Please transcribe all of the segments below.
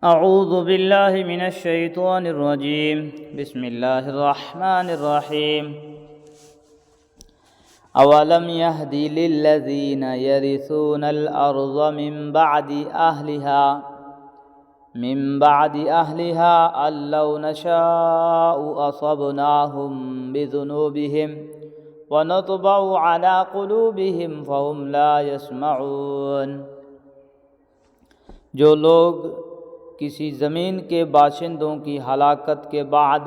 اعوذ باللہ من الشیطان الرجیم بسم اللہ الرحمن الرحیم اولم یہد للذین یرثون الارض من بعد اہلها ان لو نشاء اصبناہم بذنوبہم ونطبع على قلوبہم فہم لا يسمعون۔ جو لوگ کسی زمین کے باشندوں کی ہلاکت کے بعد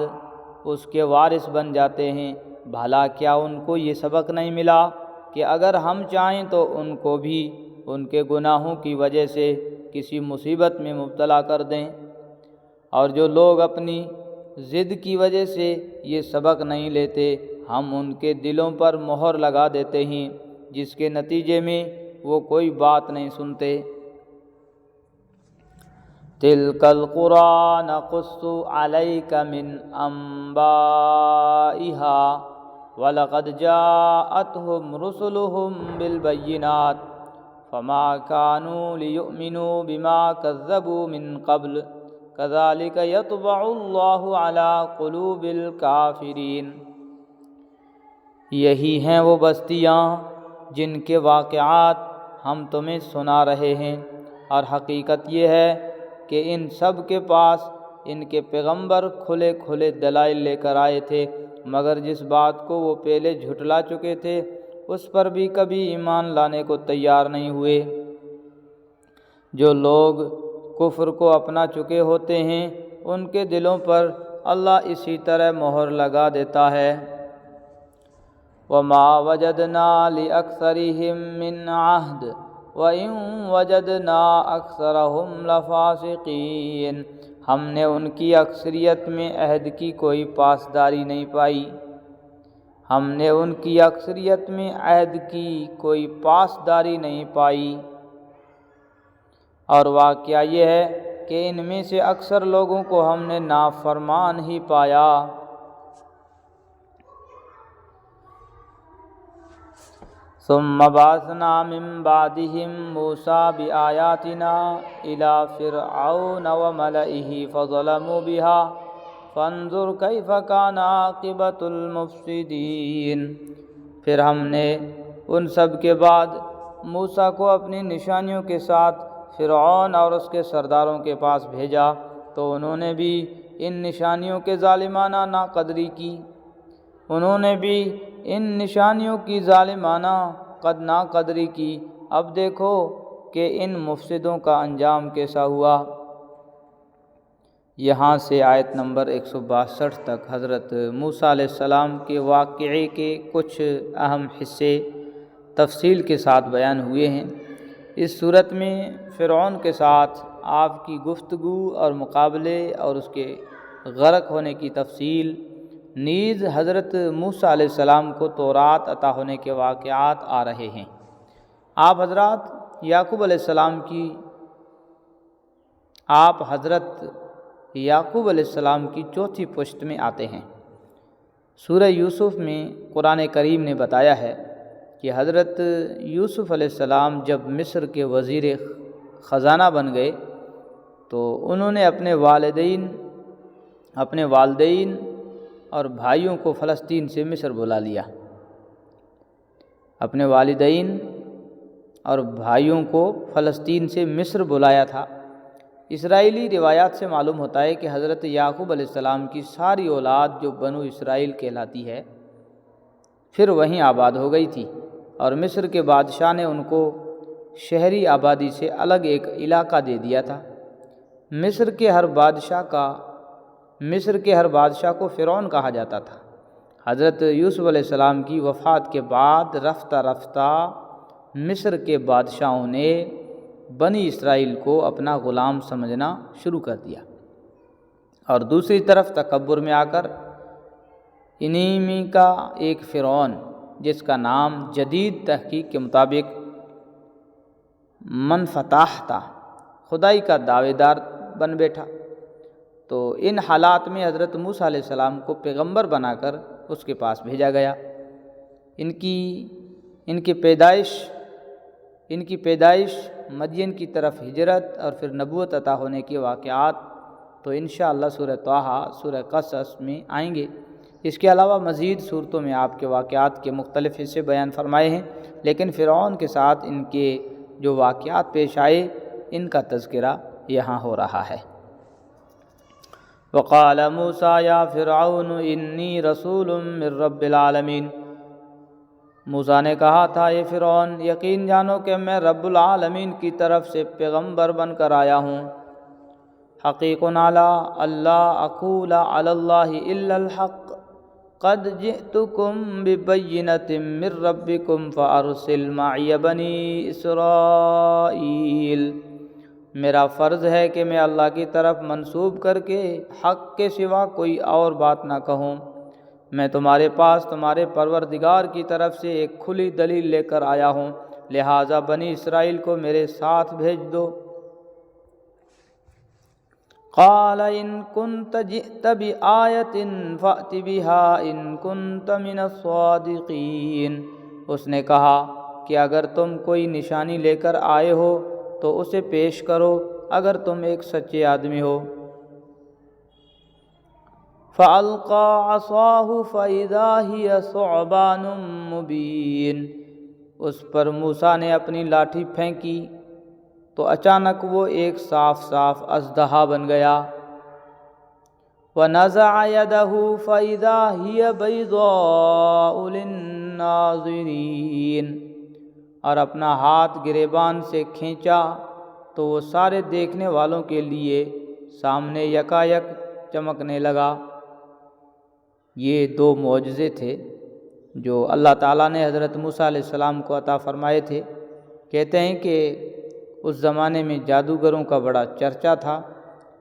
اس کے وارث بن جاتے ہیں، بھلا کیا ان کو یہ سبق نہیں ملا کہ اگر ہم چاہیں تو ان کو بھی ان کے گناہوں کی وجہ سے کسی مصیبت میں مبتلا کر دیں؟ اور جو لوگ اپنی ضد کی وجہ سے یہ سبق نہیں لیتے، ہم ان کے دلوں پر مہر لگا دیتے ہیں، جس کے نتیجے میں وہ کوئی بات نہیں سنتے۔ تِلْكَ الْقُرَىٰ نَقُصُّ عَلَيْكَ مِنْ أَنْبَائِهَا وَلَقَدْ جَاءَتْهُمْ رُسُلُهُمْ بِالْبَيِّنَاتِ فَمَا كَانُوا لِيُؤْمِنُوا بِمَا كَذَّبُوا مِنْ قَبْلُ كَذَلِكَ يَطْبَعُ اللَّهُ عَلَىٰ قُلُوبِ الْكَافِرِينَ۔ یہی ہیں وہ بستیاں جن کے واقعات ہم تمہیں سنا رہے ہیں، اور حقیقت یہ ہے کہ ان سب کے پاس ان کے پیغمبر کھلے کھلے دلائل لے کر آئے تھے، مگر جس بات کو وہ پہلے جھٹلا چکے تھے اس پر بھی کبھی ایمان لانے کو تیار نہیں ہوئے۔ جو لوگ کفر کو اپنا چکے ہوتے ہیں ان کے دلوں پر اللہ اسی طرح مہر لگا دیتا ہے۔ وَمَا وَجَدْنَا لِأَكْثَرِهِم مِّنْ عَهْدٍ وَإِن وَجَدْنَا أَكْثَرَهُمْ لَفَاسِقِينَ۔ ہم نے ان کی اکثریت میں عہد کی کوئی پاسداری نہیں پائی، اور واقعہ یہ ہے کہ ان میں سے اکثر لوگوں کو ہم نے نافرمان ہی پایا۔ ثم بعثنا من بعدهم موسى بآياتنا إلى فرعون وملئه فظلموا بها فانظر كيف كان عاقبة المفسدين۔ پھر ہم نے ان سب کے بعد موسیٰ کو اپنی نشانیوں کے ساتھ فرعون اور اس کے سرداروں کے پاس بھیجا تو انہوں نے بھی ان نشانیوں کے ظالمانہ ناقدری کی۔ اب دیکھو کہ ان مفسدوں کا انجام کیسا ہوا۔ یہاں سے آیت نمبر 162 تک حضرت موسیٰ علیہ السلام کے واقعے کے کچھ اہم حصے تفصیل کے ساتھ بیان ہوئے ہیں۔ اس صورت میں فرعون کے ساتھ آپ کی گفتگو اور مقابلے اور اس کے غرق ہونے کی تفصیل، نیز حضرت موسیٰ علیہ السلام کو تورات عطا ہونے کے واقعات آ رہے ہیں۔ آپ حضرت یعقوب علیہ السلام کی چوتھی پشت میں آتے ہیں۔ سورہ یوسف میں قرآن کریم نے بتایا ہے کہ حضرت یوسف علیہ السلام جب مصر کے وزیر خزانہ بن گئے تو انہوں نے اپنے والدین اور بھائیوں کو فلسطین سے مصر بلا لیا۔ اپنے والدین اور بھائیوں کو فلسطین سے مصر بلایا تھا۔ اسرائیلی روایات سے معلوم ہوتا ہے کہ حضرت یعقوب علیہ السلام کی ساری اولاد جو بنو اسرائیل کہلاتی ہے پھر وہیں آباد ہو گئی تھی، اور مصر کے بادشاہ نے ان کو شہری آبادی سے الگ ایک علاقہ دے دیا تھا۔ مصر کے ہر بادشاہ کو فرعون کہا جاتا تھا۔ حضرت یوسف علیہ السلام کی وفات کے بعد رفتہ رفتہ مصر کے بادشاہوں نے بنی اسرائیل کو اپنا غلام سمجھنا شروع کر دیا، اور دوسری طرف تکبر میں آ کر انہی میں کا ایک فرعون، جس کا نام جدید تحقیق کے مطابق منفتح تھا، خدائی کا دعوے دار بن بیٹھا۔ تو ان حالات میں حضرت موسیٰ علیہ السلام کو پیغمبر بنا کر اس کے پاس بھیجا گیا۔ ان کی پیدائش مدین کی طرف ہجرت اور پھر نبوت عطا ہونے کے واقعات تو انشاءاللہ سورہ طٰہٰ، سورہ قصص میں آئیں گے۔ اس کے علاوہ مزید صورتوں میں آپ کے واقعات کے مختلف حصے بیان فرمائے ہیں، لیکن فرعون کے ساتھ ان کے جو واقعات پیش آئے ان کا تذکرہ یہاں ہو رہا ہے۔ وقال موسیٰ یا فرعون انی رسول من رب العالمین، موسیٰ نے کہا تھا اے فرعون یقین جانو کہ میں رب العالمین کی طرف سے پیغمبر بن کر آیا ہوں۔ حقیق علی اللہ اقول علی اللہ الا الحق قد جئتکم ببینۃ من ربکم فارسل معی بنی اسرائیل، میرا فرض ہے کہ میں اللہ کی طرف منسوب کر کے حق کے سوا کوئی اور بات نہ کہوں، میں تمہارے پاس تمہارے پروردگار کی طرف سے ایک کھلی دلیل لے کر آیا ہوں، لہٰذا بنی اسرائیل کو میرے ساتھ بھیج دو۔ قال ان كنت جئت بآیۃ فأت بها ان كنت من الصادقین، اس نے کہا کہ اگر تم کوئی نشانی لے کر آئے ہو تو اسے پیش کرو اگر تم ایک سچے آدمی ہو۔ فألقى عصاه فإذا هي ثعبان مبین، اس پر موسیٰ نے اپنی لاٹھی پھینکی تو اچانک وہ ایک صاف صاف اژدہا بن گیا۔ وَنَزَعَ يَدَهُ فَإِذَا هِيَ بَيْضَاءُ لِلنَّاظِرِينَ، اور اپنا ہاتھ گریبان سے کھینچا تو وہ سارے دیکھنے والوں کے لیے سامنے یکایک چمکنے لگا۔ یہ دو معجزے تھے جو اللہ تعالیٰ نے حضرت موسیٰ علیہ السلام کو عطا فرمائے تھے۔ کہتے ہیں کہ اس زمانے میں جادوگروں کا بڑا چرچا تھا،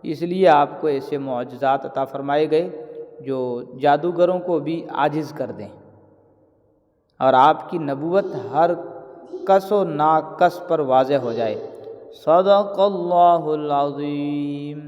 اس لیے آپ کو ایسے معجزات عطا فرمائے گئے جو جادوگروں کو بھی عاجز کر دیں، اور آپ کی نبوت ہر کس و ناکس پر واضح ہو جائے۔ صدق اللہ العظیم۔